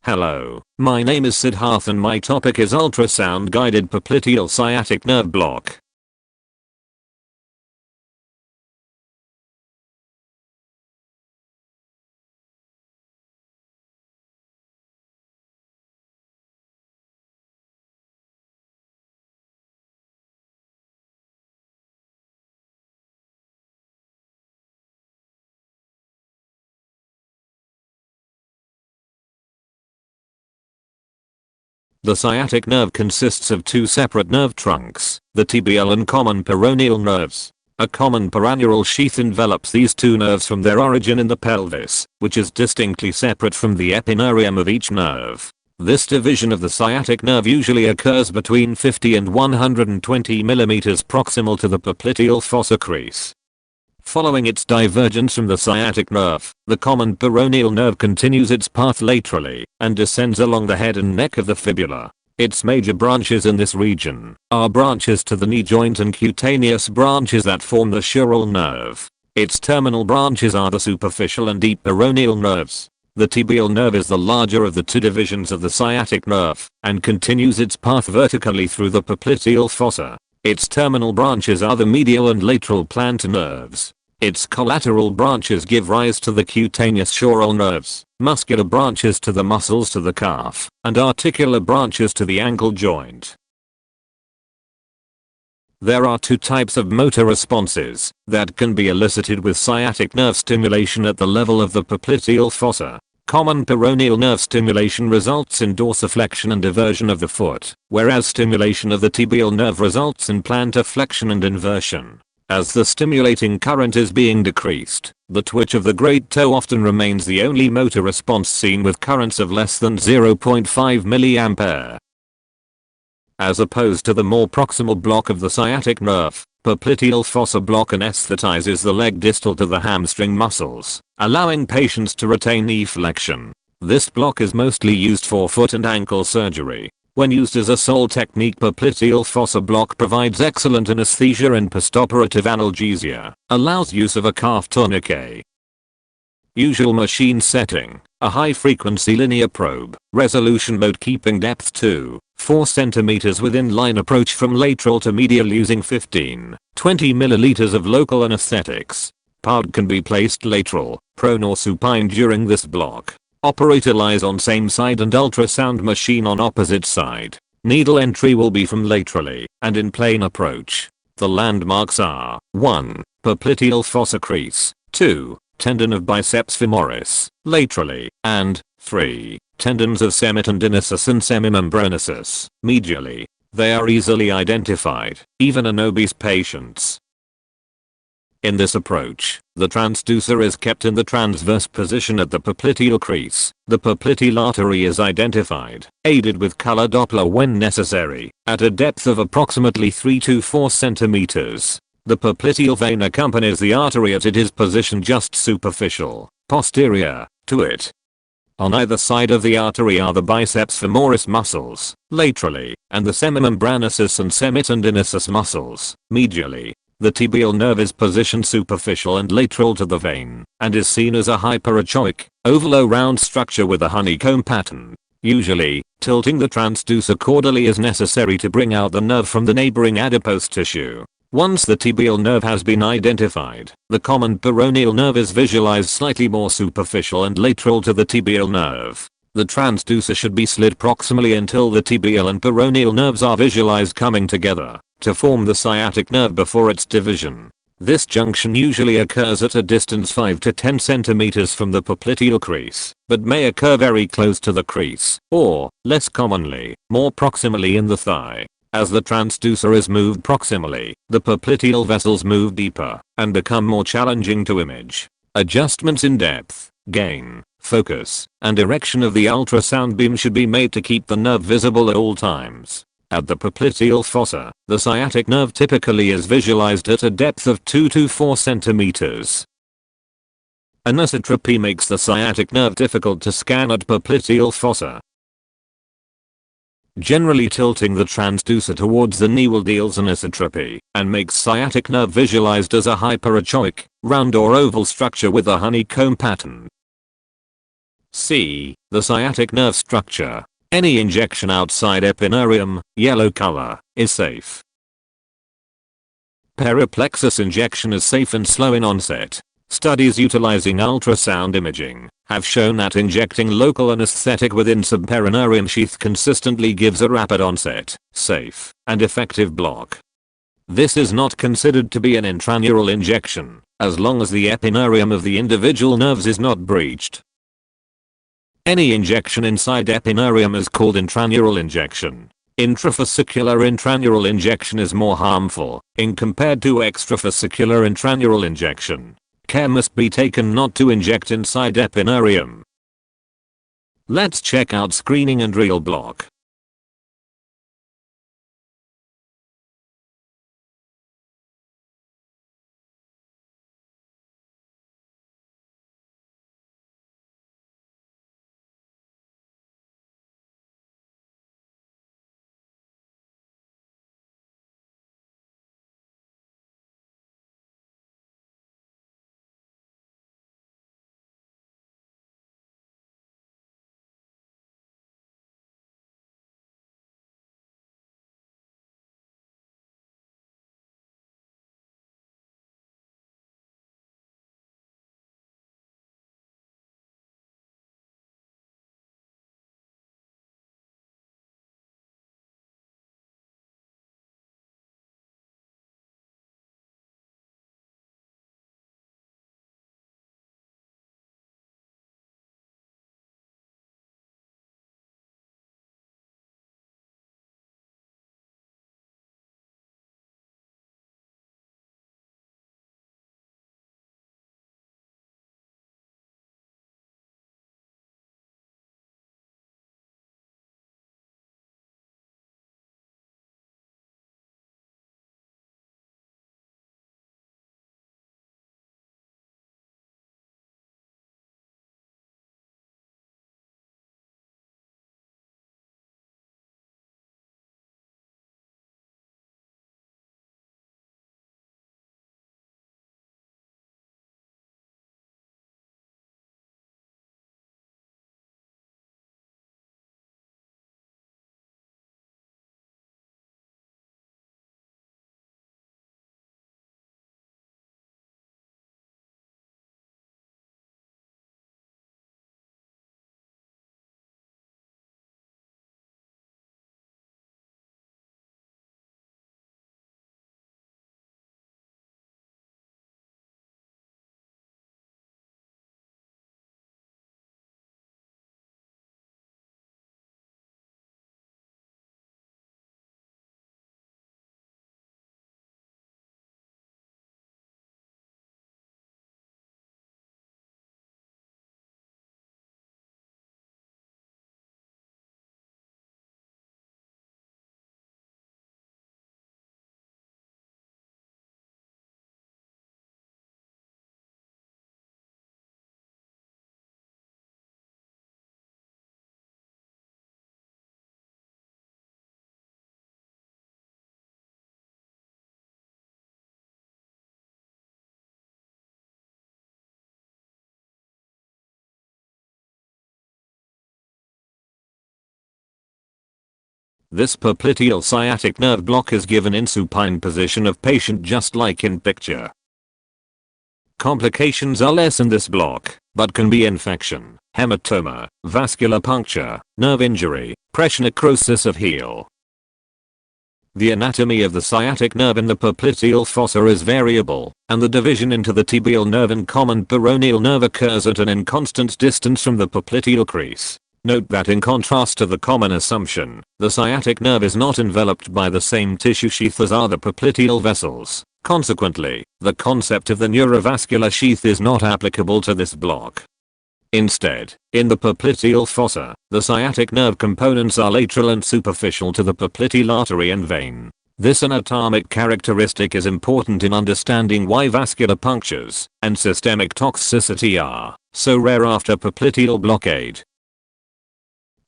Hello, my name is Siddharth and my topic is ultrasound guided popliteal sciatic nerve block. The sciatic nerve consists of two separate nerve trunks, the tibial and common peroneal nerves. A common peroneal sheath envelops these two nerves from their origin in the pelvis, which is distinctly separate from the epineuroeum of each nerve. This division of the sciatic nerve usually occurs between 50 and 120 mm proximal to the popliteal fossa crease. Following its divergence from the sciatic nerve, the common peroneal nerve continues its path laterally and descends along the head and neck of the fibula. Its major branches in this region are branches to the knee joint and cutaneous branches that form the sural nerve. Its terminal branches are the superficial and deep peroneal nerves. The tibial nerve is the larger of the two divisions of the sciatic nerve and continues its path vertically through the popliteal fossa. Its terminal branches are the medial and lateral plantar nerves. Its collateral branches give rise to the cutaneous sural nerves, muscular branches to the muscles to the calf, and articular branches to the ankle joint. There are two types of motor responses that can be elicited with sciatic nerve stimulation at the level of the popliteal fossa. Common peroneal nerve stimulation results in dorsiflexion and eversion of the foot, whereas stimulation of the tibial nerve results in plantar flexion and inversion. As the stimulating current is being decreased, the twitch of the great toe often remains the only motor response seen with currents of less than 0.5 mA. As opposed to the more proximal block of the sciatic nerve, popliteal fossa block anesthetizes the leg distal to the hamstring muscles, allowing patients to retain knee flexion. This block is mostly used for foot and ankle surgery. When used as a sole technique, popliteal fossa block provides excellent anesthesia and postoperative analgesia, allows use of a calf tourniquet. Usual machine setting, a high frequency linear probe, resolution mode keeping depth 2-4 cm within line approach from lateral to medial using 15-20 ml of local anesthetics. Pod can be placed lateral, prone or supine during this block. Operator lies on same side and ultrasound machine on opposite side. Needle entry will be from laterally and in plane approach. The landmarks are 1. Popliteal fossa crease, 2. Tendon of biceps femoris, laterally, and 3. Tendons of semitendinosus and semimembranosus, medially. They are easily identified, even in obese patients. In this approach, the transducer is kept in the transverse position at the popliteal crease. The popliteal artery is identified, aided with color Doppler when necessary, at a depth of approximately 3-4 cm. The popliteal vein accompanies the artery at its position just superficial, posterior, to it. On either side of the artery are the biceps femoris muscles, laterally, and the semimembranosus and semitendinosus muscles, medially. The tibial nerve is positioned superficial and lateral to the vein, and is seen as a hyperechoic, ovalo round structure with a honeycomb pattern. Usually, tilting the transducer caudally is necessary to bring out the nerve from the neighboring adipose tissue. Once the tibial nerve has been identified, the common peroneal nerve is visualized slightly more superficial and lateral to the tibial nerve. The transducer should be slid proximally until the tibial and peroneal nerves are visualized coming together to form the sciatic nerve before its division. This junction usually occurs at a distance 5 to 10 cm from the popliteal crease, but may occur very close to the crease, or, less commonly, more proximally in the thigh. As the transducer is moved proximally, the popliteal vessels move deeper and become more challenging to image. Adjustments in depth, gain, focus, and direction of the ultrasound beam should be made to keep the nerve visible at all times. At the popliteal fossa, the sciatic nerve typically is visualized at a depth of 2-4 cm. Anisotropy makes the sciatic nerve difficult to scan at popliteal fossa. Generally tilting the transducer towards the knee will deals anisotropy and makes sciatic nerve visualized as a hyperechoic, round or oval structure with a honeycomb pattern. C. The sciatic nerve structure. Any injection outside epineurum, yellow color, is safe. Periplexus injection is safe and slow in onset. Studies utilizing ultrasound imaging have shown that injecting local anesthetic within subperineural sheath consistently gives a rapid onset, safe, and effective block. This is not considered to be an intraneural injection, as long as the epineurum of the individual nerves is not breached. Any injection inside epineurum is called intraneural injection. Intravesicular intraneural injection is more harmful, in compared to extravesicular intraneural injection. Care must be taken not to inject inside epineurum. Let's check out screening and real block. This popliteal sciatic nerve block is given in supine position of patient just like in picture. Complications are less in this block, but can be infection, hematoma, vascular puncture, nerve injury, pressure necrosis of heel. The anatomy of the sciatic nerve in the popliteal fossa is variable, and the division into the tibial nerve and common peroneal nerve occurs at an inconstant distance from the popliteal crease. Note that in contrast to the common assumption, the sciatic nerve is not enveloped by the same tissue sheath as are the popliteal vessels. Consequently, the concept of the neurovascular sheath is not applicable to this block. Instead, in the popliteal fossa, the sciatic nerve components are lateral and superficial to the popliteal artery and vein. This anatomic characteristic is important in understanding why vascular punctures and systemic toxicity are so rare after popliteal blockade.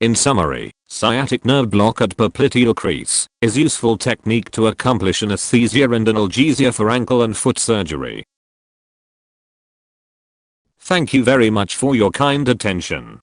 In summary, sciatic nerve block at popliteal crease is useful technique to accomplish anesthesia and analgesia for ankle and foot surgery. Thank you very much for your kind attention.